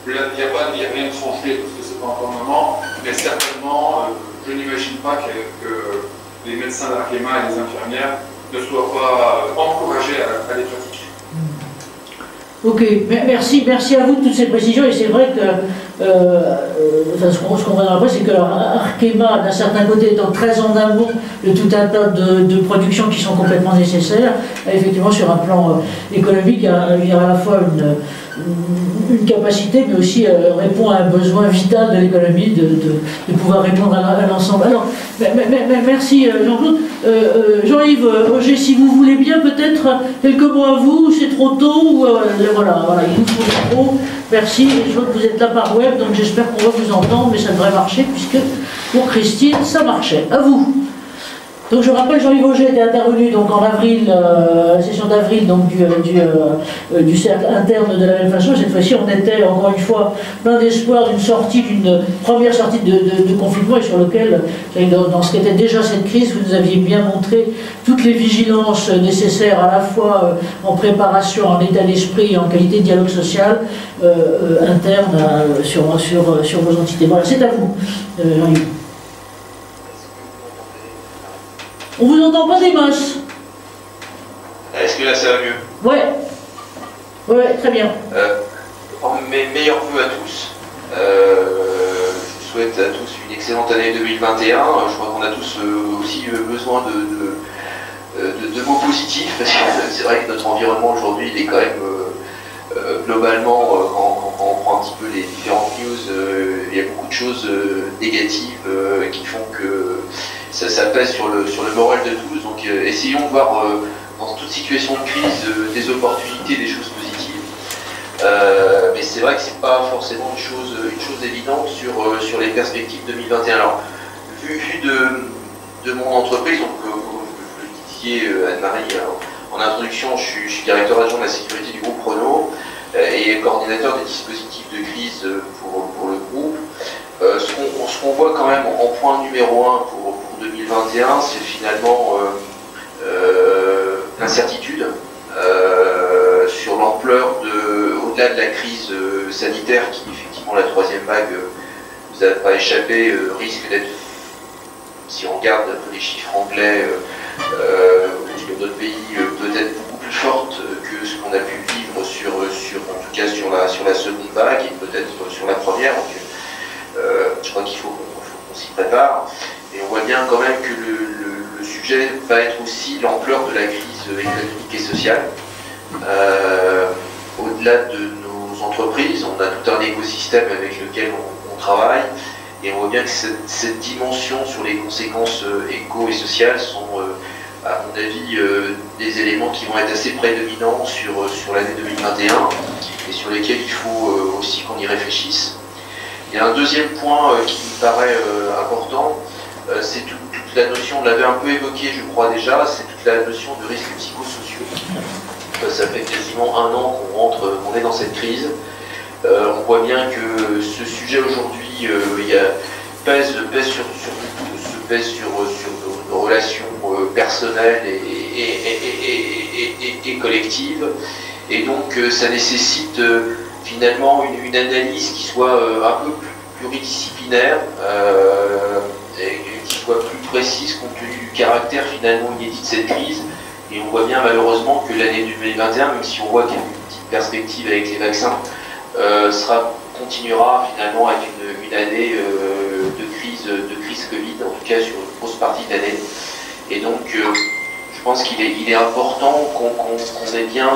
Speaker 9: il n'y a rien de tranché parce que c'est pas encore le moment, mais certainement, je n'imagine pas que les médecins d'Arkema et les infirmières ne soient pas encouragés à les pratiquer.
Speaker 1: Ok, merci à vous de toutes ces précisions, et c'est vrai que ce qu'on voit après, c'est que Arkema, d'un certain côté, étant très en amont de tout un tas de productions qui sont complètement nécessaires, effectivement sur un plan économique, il y a à la fois une capacité, mais aussi répond à un besoin vital de l'économie de pouvoir répondre à l'ensemble. Alors, merci Jean-Claude. Jean-Yves Auger, si vous voulez bien, peut-être quelques mots à vous, c'est trop tôt, ou voilà, il nous faut le micro. Merci, je vois que vous êtes là par web, donc j'espère qu'on va vous entendre, mais ça devrait marcher, puisque pour Christine, ça marchait. À vous. Donc je rappelle, Jean-Yves Auger était intervenu donc en avril, la session d'avril donc du cercle interne de la même façon. Cette fois-ci, on était encore une fois plein d'espoir d'une première sortie de confinement, et sur lequel, dans ce qu'était déjà cette crise, vous nous aviez bien montré toutes les vigilances nécessaires, à la fois en préparation, en état d'esprit et en qualité de dialogue social interne sur vos entités. Voilà, c'est à vous, Jean-Yves. On vous entend pas des masses.
Speaker 10: Est-ce que là ça va mieux?
Speaker 1: Ouais, très bien.
Speaker 10: Mes meilleurs vœux à tous. Je souhaite à tous une excellente année 2021. Je crois qu'on a tous aussi besoin de mots positifs, parce que c'est vrai que notre environnement aujourd'hui, il est quand même globalement, quand on prend un petit peu les différentes news, il y a beaucoup de choses négatives qui font que ça pèse sur le moral de tous. Donc essayons de voir dans toute situation de crise des opportunités, des choses positives. Mais c'est vrai que c'est pas forcément une chose évidente sur les perspectives 2021. Alors, vu de mon entreprise, donc vous le disiez Anne-Marie en introduction, je suis directeur adjoint de la sécurité du groupe Renault et coordinateur des dispositifs de crise pour le groupe. Ce qu'on voit quand même en point numéro 1 pour 2021, c'est finalement l'incertitude sur l'ampleur au-delà de la crise sanitaire qui, effectivement, la troisième vague, vous n'a pas échappé, risque d'être, si on regarde les chiffres anglais ou d'autres pays, peut-être beaucoup plus forte que ce qu'on a pu vivre en tout cas sur la seconde vague et peut-être sur la première. Donc, je crois qu'il faut qu'on s'y prépare. Et on voit bien quand même que le sujet va être aussi l'ampleur de la crise économique et sociale. Au-delà de nos entreprises, on a tout un écosystème avec lequel on travaille, et on voit bien que cette dimension sur les conséquences éco et sociales sont, à mon avis, des éléments qui vont être assez prédominants sur l'année 2021 et sur lesquels il faut aussi qu'on y réfléchisse. Il y a un deuxième point qui me paraît important, c'est toute la notion, on l'avait un peu évoqué je crois déjà, c'est toute la notion de risques psychosociaux. Ça fait quasiment un an qu'on est dans cette crise. On voit bien que ce sujet aujourd'hui pèse sur nos relations personnelles et collectives. Et donc ça nécessite finalement une analyse qui soit un peu plus pluridisciplinaire et qui soit plus précise compte tenu du caractère finalement inédit de cette crise. Et on voit bien malheureusement que l'année 2021, même si on voit qu'il y a une petite perspective avec les vaccins, continuera finalement avec une année de crise Covid, en tout cas sur une grosse partie de l'année. Et donc je pense qu'il est important qu'on ait bien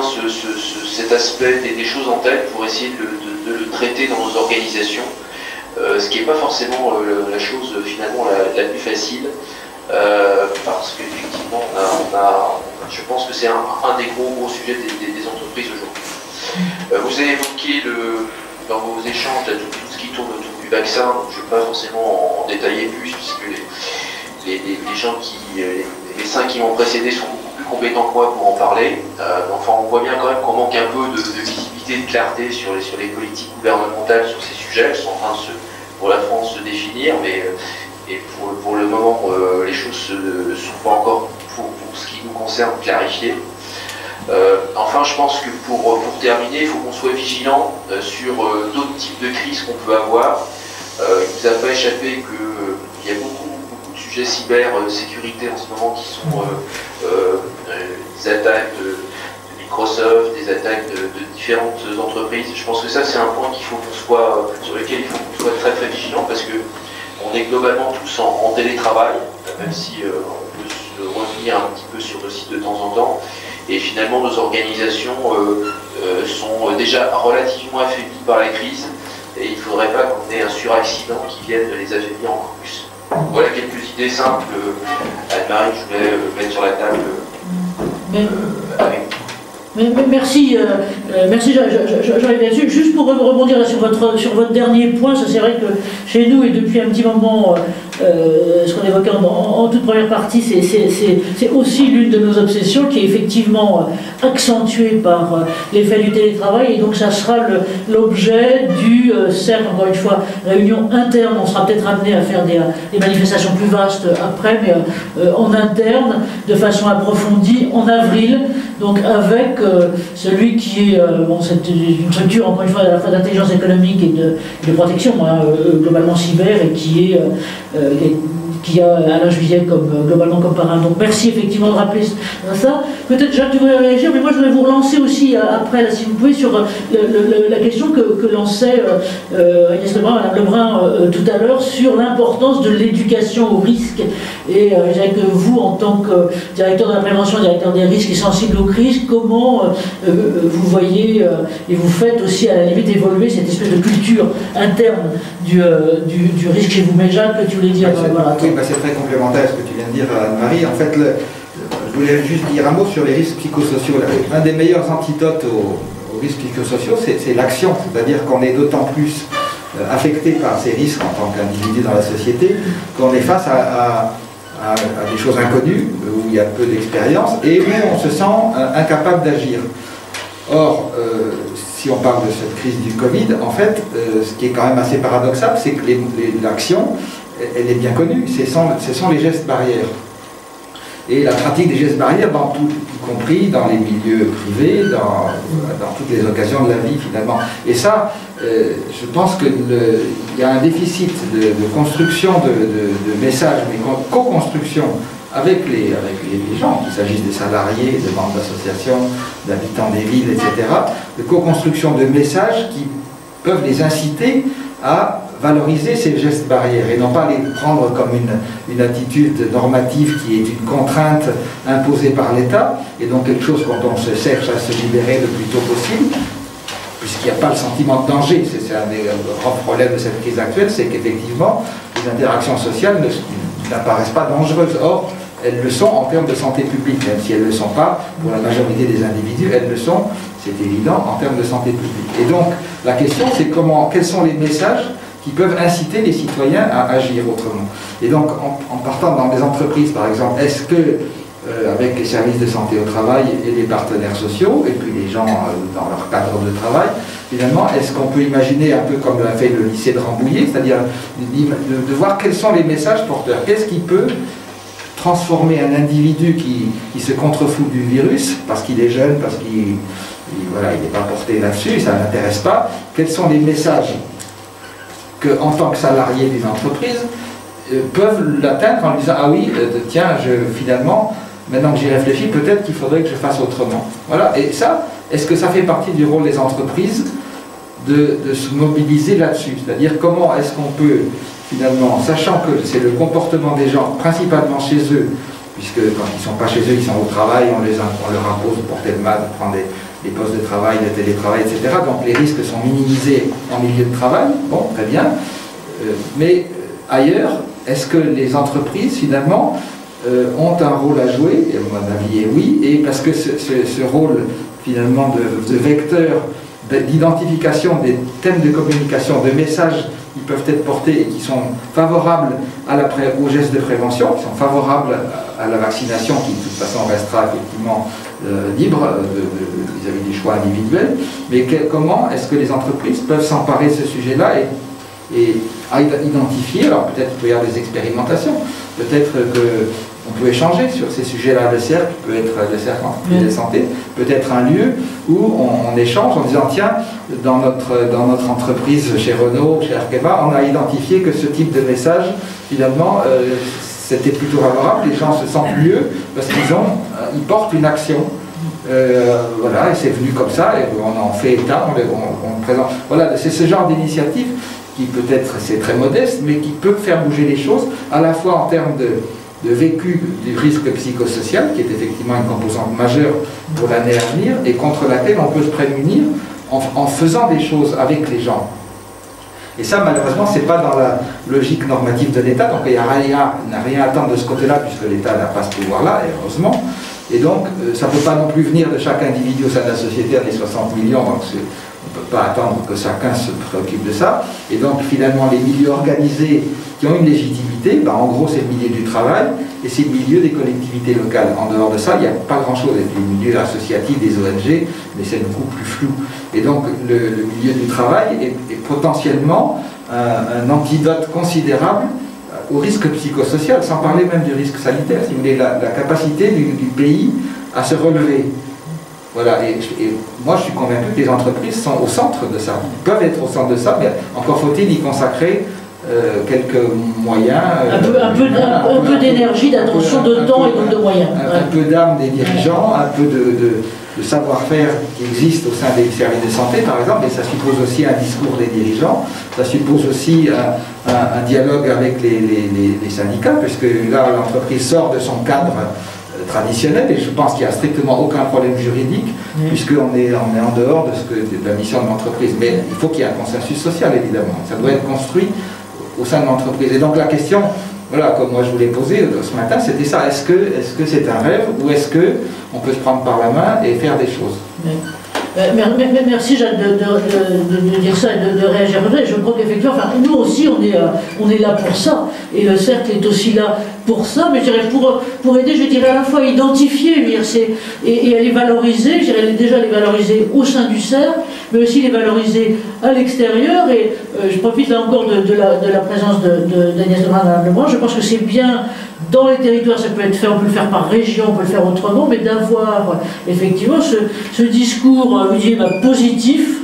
Speaker 10: cet aspect des choses en tête pour essayer de le traiter dans nos organisations, ce qui n'est pas forcément la chose finalement la plus facile, parce qu'effectivement je pense que c'est un des gros sujets des entreprises aujourd'hui. Vous avez évoqué dans vos échanges tout ce qui tourne autour du vaccin, donc je ne vais pas forcément en détailler plus, puisque les 5 qui m'ont précédé sont beaucoup plus compétents que moi pour en parler. Enfin, on voit bien quand même qu'on manque un peu de visibilité de clarté sur les politiques gouvernementales sur ces sujets. Elles sont en train pour la France se définir, mais pour le moment, les choses ne sont pas encore, pour ce qui nous concerne, clarifiées. Enfin, je pense que pour terminer, il faut qu'on soit vigilant sur d'autres types de crises qu'on peut avoir. Il ne vous a pas échappé qu'il y a beaucoup de sujets cybersécurité en ce moment qui sont des attaques de Microsoft, des attaques de différentes entreprises. Je pense que ça, c'est un point sur lequel il faut qu'on soit très très vigilant, parce que on est globalement tous en télétravail, même si on peut se revenir un petit peu sur le site de temps en temps. Et finalement, nos organisations sont déjà relativement affaiblies par la crise, et il ne faudrait pas qu'on ait un suraccident qui vienne les affaiblir encore plus. Voilà quelques idées simples, Anne-Marie, je voulais mettre sur la table avec vous.
Speaker 1: Merci, j'arrive là-dessus. Juste pour rebondir là sur votre dernier point, ça c'est vrai que chez nous, et depuis un petit moment, ce qu'on évoquait en toute première partie, c'est aussi l'une de nos obsessions, qui est effectivement accentuée par l'effet du télétravail, et donc ça sera l'objet du cercle, encore une fois, réunion interne. On sera peut-être amené à faire des manifestations plus vastes après, mais en interne, de façon approfondie, en avril, donc avec celui qui est c'est une structure, encore une fois, à la fois d'intelligence économique et de protection, globalement cyber, et qui a Alain Juillet globalement comme parrain. Donc merci effectivement de rappeler ça. Peut-être Jacques, tu voudrais réagir, mais moi je voudrais vous relancer aussi après, là, si vous pouvez, sur la question que lançait Agnès Lebrun, Madame Lebrun tout à l'heure, sur l'importance de l'éducation au risque. Et je dirais que vous, en tant que directeur de la prévention, directeur des risques et sensible aux crises, comment vous voyez et vous faites aussi à la limite évoluer cette espèce de culture interne du risque chez vous. Mais Jacques, tu voulais dire... voilà.
Speaker 4: Oui, c'est très complémentaire à ce que tu viens de dire, Anne-Marie. En fait, je voulais juste dire un mot sur les risques psychosociaux. Un des meilleurs antidotes aux risques psychosociaux, c'est l'action. C'est-à-dire qu'on est d'autant plus affecté par ces risques en tant qu'individu dans la société, qu'on est face à des choses inconnues, où il y a peu d'expérience, et où on se sent incapable d'agir. Or, si on parle de cette crise du Covid, en fait, ce qui est quand même assez paradoxal, c'est que l'action, elle est bien connue, ce sont les gestes barrières. Et la pratique des gestes barrières, dans tout, y compris dans les milieux privés, dans toutes les occasions de la vie finalement. Et ça, je pense qu'il y a un déficit de construction de messages, mais co-construction avec les gens, qu'il s'agisse des salariés, des membres d'associations, d'habitants des villes, etc., de co-construction de messages qui peuvent les inciter à valoriser ces gestes barrières et non pas les prendre comme une attitude normative qui est une contrainte imposée par l'État, et donc quelque chose dont on se cherche à se libérer le plus tôt possible, puisqu'il n'y a pas le sentiment de danger. C'est un des grands problèmes de cette crise actuelle, c'est qu'effectivement les interactions sociales n'apparaissent pas dangereuses. Or, elles le sont en termes de santé publique, même si elles ne le sont pas pour la majorité des individus, elles le sont, c'est évident, en termes de santé publique. Et donc, la question c'est quels sont les messages qui peuvent inciter les citoyens à agir autrement. Et donc, en partant dans des entreprises, par exemple, est-ce que, avec les services de santé au travail et les partenaires sociaux, et puis les gens dans leur cadre de travail, finalement, est-ce qu'on peut imaginer, un peu comme l'a fait le lycée de Rambouillet, c'est-à-dire de voir quels sont les messages porteurs, qu'est-ce qui peut transformer un individu qui se contrefout du virus, parce qu'il est jeune, parce qu'il n'est pas porté là-dessus, ça ne l'intéresse pas, quels sont les messages qu'en tant que salarié d'une entreprise, peuvent l'atteindre en lui disant « Ah oui, tiens, finalement, maintenant que j'y réfléchis, peut-être qu'il faudrait que je fasse autrement. » Voilà, et ça, est-ce que ça fait partie du rôle des entreprises de se mobiliser là-dessus? C'est-à-dire comment est-ce qu'on peut, finalement, sachant que c'est le comportement des gens, principalement chez eux, puisque quand ils ne sont pas chez eux, ils sont au travail, on leur impose de porter le masque, de prendre des postes de travail, de télétravail, etc. Donc les risques sont minimisés en milieu de travail, bon, très bien. Mais ailleurs, est-ce que les entreprises, finalement, ont un rôle à jouer? Et à mon avis, oui, et parce que ce rôle, finalement, de vecteur, d'identification des thèmes de communication, de messages qui peuvent être portés et qui sont favorables aux gestes de prévention, qui sont favorables à la vaccination, qui de toute façon restera effectivement libre vis-à-vis du choix individuel, mais comment est-ce que les entreprises peuvent s'emparer de ce sujet-là et identifier, alors peut-être qu'il peut y avoir des expérimentations, peut-être qu'on peut échanger sur ces sujets-là. Le cercle peut être le cercle entreprise de santé, peut-être un lieu où on échange en disant tiens, dans notre entreprise chez Renault, chez Arkema, on a identifié que ce type de message, finalement, c'était plutôt favorable, les gens se sentent mieux parce qu'ils portent une action. Voilà, et c'est venu comme ça, et on en fait état, on présente. Voilà, c'est ce genre d'initiative qui peut-être, c'est très modeste, mais qui peut faire bouger les choses, à la fois en termes de vécu du risque psychosocial, qui est effectivement une composante majeure pour l'année à venir, et contre laquelle on peut se prémunir en faisant des choses avec les gens. Et ça, malheureusement, ce n'est pas dans la logique normative de l'État, donc il n'y a rien à attendre de ce côté-là, puisque l'État n'a pas ce pouvoir-là, et heureusement. Et donc, ça ne peut pas non plus venir de chaque individu au sein de la société, on est 60 millions, donc on ne peut pas attendre que chacun se préoccupe de ça. Et donc, finalement, les milieux organisés qui ont une légitimité, en gros, c'est le milieu du travail, et c'est le milieu des collectivités locales. En dehors de ça, il n'y a pas grand-chose. Il y a le milieu associatif des ONG, mais c'est beaucoup plus flou. Et donc, le milieu du travail est potentiellement un antidote considérable au risque psychosocial, sans parler même du risque sanitaire, si vous voulez, la capacité du pays à se relever. Voilà, et moi je suis convaincu que les entreprises sont au centre de ça. Ils peuvent être au centre de ça, mais encore faut-il y consacrer quelques moyens.
Speaker 1: Un peu d'énergie, d'attention, de temps et donc de moyens.
Speaker 4: Un peu d'âme des dirigeants, un peu de savoir-faire qui existe au sein des services de santé, par exemple, et ça suppose aussi un discours des dirigeants, ça suppose aussi un dialogue avec les syndicats, puisque là, l'entreprise sort de son cadre traditionnel, et je pense qu'il n'y a strictement aucun problème juridique, puisqu'on est en dehors de la mission de l'entreprise. Mais il faut qu'il y ait un consensus social, évidemment. Ça doit être construit au sein de l'entreprise. Et donc la question, voilà, comme moi je vous l'ai posée ce matin, c'était ça. Est-ce que c'est un rêve, ou est-ce qu'on peut se prendre par la main et faire des choses?
Speaker 1: Merci Jacques de dire ça et de réagir comme ça. Je crois qu'effectivement, nous aussi on est là pour ça, et le cercle est aussi là pour ça, mais je dirais pour aider, je dirais à la fois identifier et à les valoriser, je dirais déjà les valoriser au sein du cercle, mais aussi les valoriser à l'extérieur. Et je profite là encore de la présence d'Agnès Lebrun. Je pense que c'est bien dans les territoires, ça peut être fait, on peut le faire par région, on peut le faire autrement, mais d'avoir effectivement ce discours positif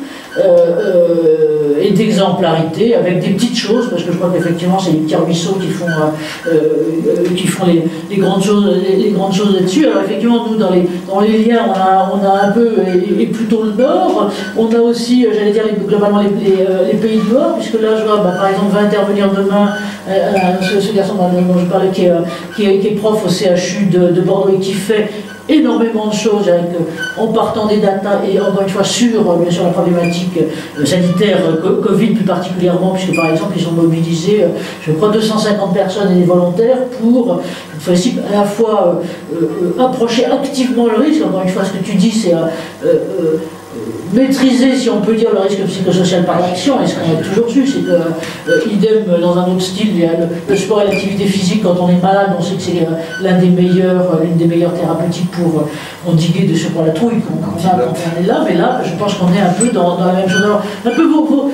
Speaker 1: et d'exemplarité avec des petites choses, parce que je crois qu'effectivement c'est les petits ruisseaux qui font les grandes choses là-dessus. Alors effectivement nous dans les liens on a un peu et plutôt le nord, on a aussi j'allais dire globalement les pays du nord, puisque là je vois par exemple va intervenir demain ce garçon dont je parlais qui est prof au CHU de Bordeaux et qui fait énormément de choses en partant des datas et encore une fois sur bien sûr la problématique sanitaire Covid plus particulièrement, puisque par exemple ils ont mobilisé je crois 250 personnes et des volontaires pour à la fois approcher activement le risque. Encore une fois ce que tu dis c'est maîtriser, si on peut dire, le risque psychosocial par l'action, et ce qu'on a toujours su, c'est que, idem, dans un autre style, il y a le sport et l'activité physique, quand on est malade, on sait que c'est l'une des meilleures thérapeutiques pour endiguer de ce pour la trouille quand on est là, mais là, je pense qu'on est un peu dans la même chose. Alors, un peu vos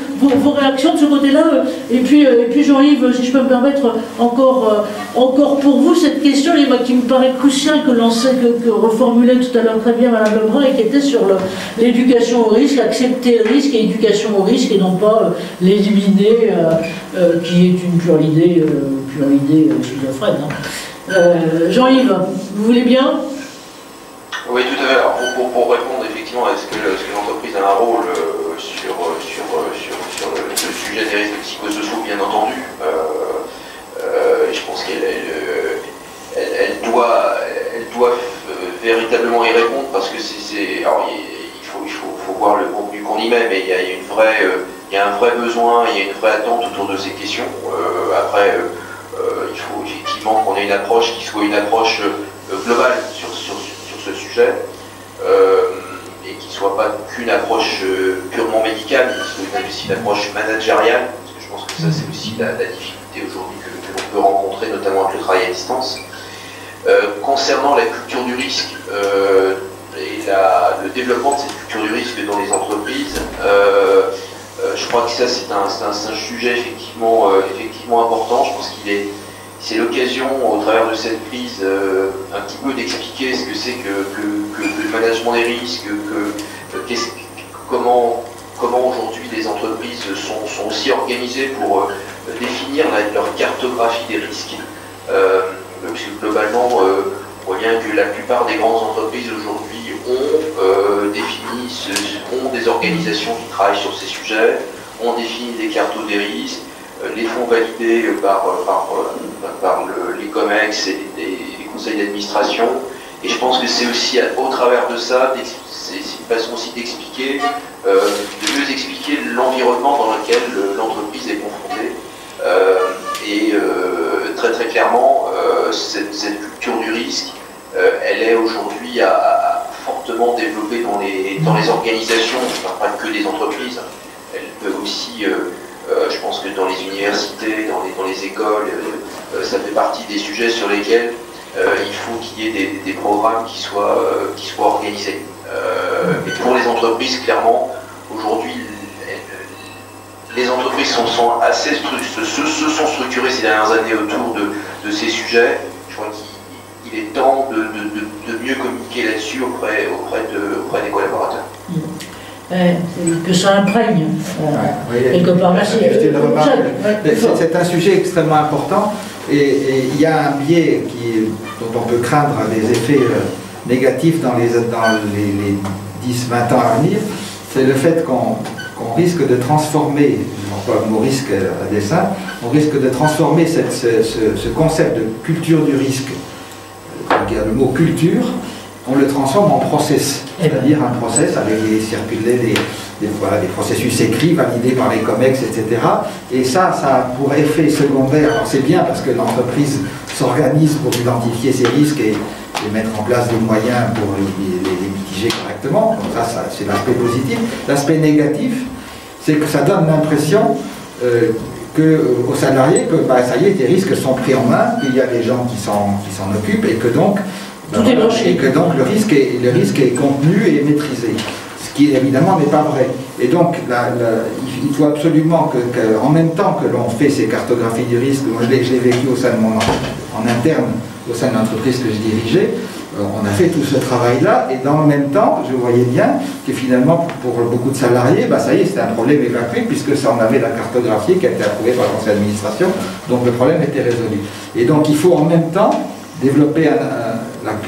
Speaker 1: réactions de ce côté-là, et puis Jean-Yves, si je peux me permettre, encore pour vous, cette question qui me paraît cruciale, que reformulait tout à l'heure très bien Madame Lebrun, et qui était sur l'éducation au risque, accepter le risque et éducation au risque, et non pas l'éliminer, qui est une pure idée schizophrène. Jean-Yves, vous voulez bien?
Speaker 10: Oui, tout à fait. Alors, pour répondre effectivement, est-ce que l'entreprise a un rôle sur le sujet des risques psychosociaux, bien entendu. Je pense qu'elle doit véritablement y répondre, parce que alors, il faut voir le contenu qu'on y met, mais il y a un vrai besoin, il y a une vraie attente autour de ces questions. Après, il faut effectivement qu'on ait une approche qui soit une approche globale sur ce sujet, et qui ne soit pas qu'une approche purement médicale, mais qui soit aussi une approche managériale, parce que je pense que ça c'est aussi la difficulté aujourd'hui que l'on peut rencontrer, notamment avec le travail à distance. Concernant la culture du risque, le développement de cette culture du risque dans les entreprises. Je crois que ça c'est un sujet effectivement important. Je pense c'est l'occasion au travers de cette crise un petit peu d'expliquer ce que c'est que le management des risques, comment aujourd'hui les entreprises sont aussi organisées pour définir leur cartographie des risques. Parce que globalement, on voit bien que la plupart des grandes entreprises aujourd'hui ont des organisations qui travaillent sur ces sujets, ont défini des cartos des risques, les font valider par les COMEX et les conseils d'administration. Et je pense que c'est aussi au travers de ça, c'est une façon aussi d'expliquer, de mieux expliquer l'environnement dans lequel l'entreprise est confrontée. Très très clairement, cette culture du risque, elle est aujourd'hui fortement développée dans les organisations, pas que des entreprises. Elle peut aussi, je pense que dans les universités, dans les écoles, ça fait partie des sujets sur lesquels il faut qu'il y ait des programmes qui soient organisés. Et pour les entreprises, clairement, aujourd'hui, les entreprises se sont structurées ces dernières années autour de ces sujets. Je crois qu'il est temps de mieux communiquer là-dessus auprès des collaborateurs.
Speaker 1: Que ça imprègne quelque part. Merci.
Speaker 4: C'est un sujet extrêmement important et il y a un biais dont on peut craindre des effets négatifs dans les 10-20 ans à venir. C'est le fait qu'on risque de transformer, j'emploie le mot risque à dessein, on risque de transformer ce concept de culture du risque, le mot culture, on le transforme en process, c'est-à-dire un process avec des circulés, des processus écrits, validés par les COMEX, etc. Et ça a pour effet secondaire, alors c'est bien parce que l'entreprise s'organise pour identifier ces risques et mettre en place des moyens pour les mitiger correctement, donc ça c'est l'aspect positif. L'aspect négatif, c'est que ça donne l'impression aux salariés que ça y est, les risques sont pris en main, qu'il y a des gens qui s'en occupent et que donc le risque est contenu et maîtrisé, ce qui évidemment n'est pas vrai. Et donc il faut absolument qu'en même temps que l'on fait ces cartographies du risque, moi je l'ai vécu en interne au sein de l'entreprise que je dirigeais, on a fait tout ce travail-là et dans le même temps, je voyais bien que finalement pour beaucoup de salariés, ça y est, c'était un problème évacué puisque ça en avait la cartographie qui a été approuvée par le conseil d'administration, donc le problème était résolu. Et donc il faut en même temps développer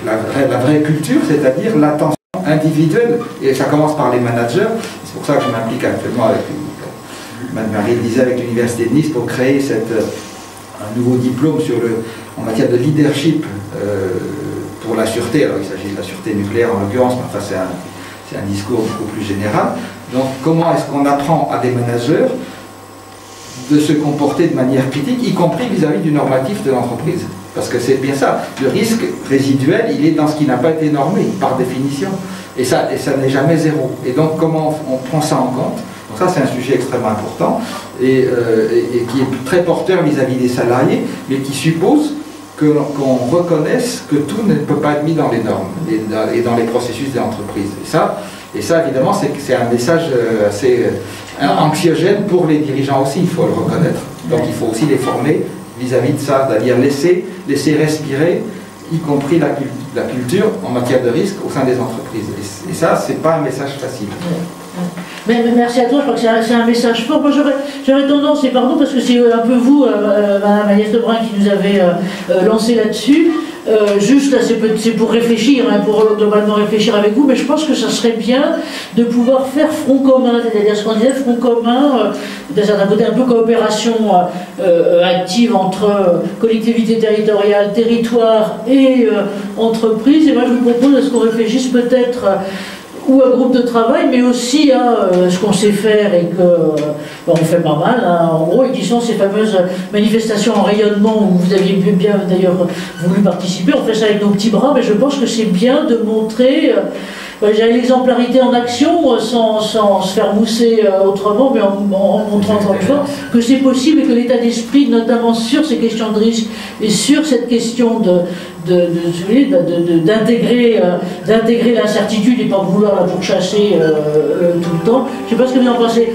Speaker 4: la vraie culture, c'est-à-dire l'attention individuelle, et ça commence par les managers. C'est pour ça que je m'implique actuellement avec Marie le disait, avec l'Université de Nice pour créer un nouveau diplôme en matière de leadership pour la sûreté. Alors il s'agit de la sûreté nucléaire en l'occurrence, mais enfin c'est un discours beaucoup plus général. Donc comment est-ce qu'on apprend à des managers de se comporter de manière critique, y compris vis-à-vis du normatif de l'entreprise? Parce que c'est bien ça, le risque résiduel, il est dans ce qui n'a pas été normé, par définition. Et ça n'est jamais zéro. Et donc comment on prend ça en compte? Donc ça c'est un sujet extrêmement important et qui est très porteur vis-à-vis des salariés, mais qui suppose qu'on reconnaisse que tout ne peut pas être mis dans les normes et dans les processus de l'entreprise. Et ça évidemment, c'est un message assez anxiogène pour les dirigeants aussi, il faut le reconnaître. Donc il faut aussi les former vis-à-vis de ça, c'est-à-dire laisser respirer, y compris la culture en matière de risque au sein des entreprises. Et ça, c'est pas un message facile.
Speaker 1: Mais merci à toi, je crois que c'est un message fort. Moi j'aurais tendance, et pardon parce que c'est un peu vous, Madame Agnès Lebrun, qui nous avez lancé là-dessus. Juste là, c'est pour réfléchir, pour globalement réfléchir avec vous, mais je pense que ça serait bien de pouvoir faire front commun, c'est-à-dire ce qu'on disait, front commun, d'un certain côté un peu coopération active entre collectivités territoriales, territoires et entreprises. Et moi je vous propose à ce qu'on réfléchisse peut-être ou un groupe de travail, mais aussi ce qu'on sait faire et que on fait pas mal, en gros, et qui sont ces fameuses manifestations en rayonnement où vous aviez bien d'ailleurs voulu participer. On fait ça avec nos petits bras, mais je pense que c'est bien de montrer l'exemplarité en action, sans se faire mousser autrement, mais en montrant encore une fois que c'est possible et que l'état d'esprit, notamment sur ces questions de risque et sur cette question d'intégrer l'incertitude et pas vouloir la pourchasser tout le temps. Je ne sais pas ce que vous en pensez.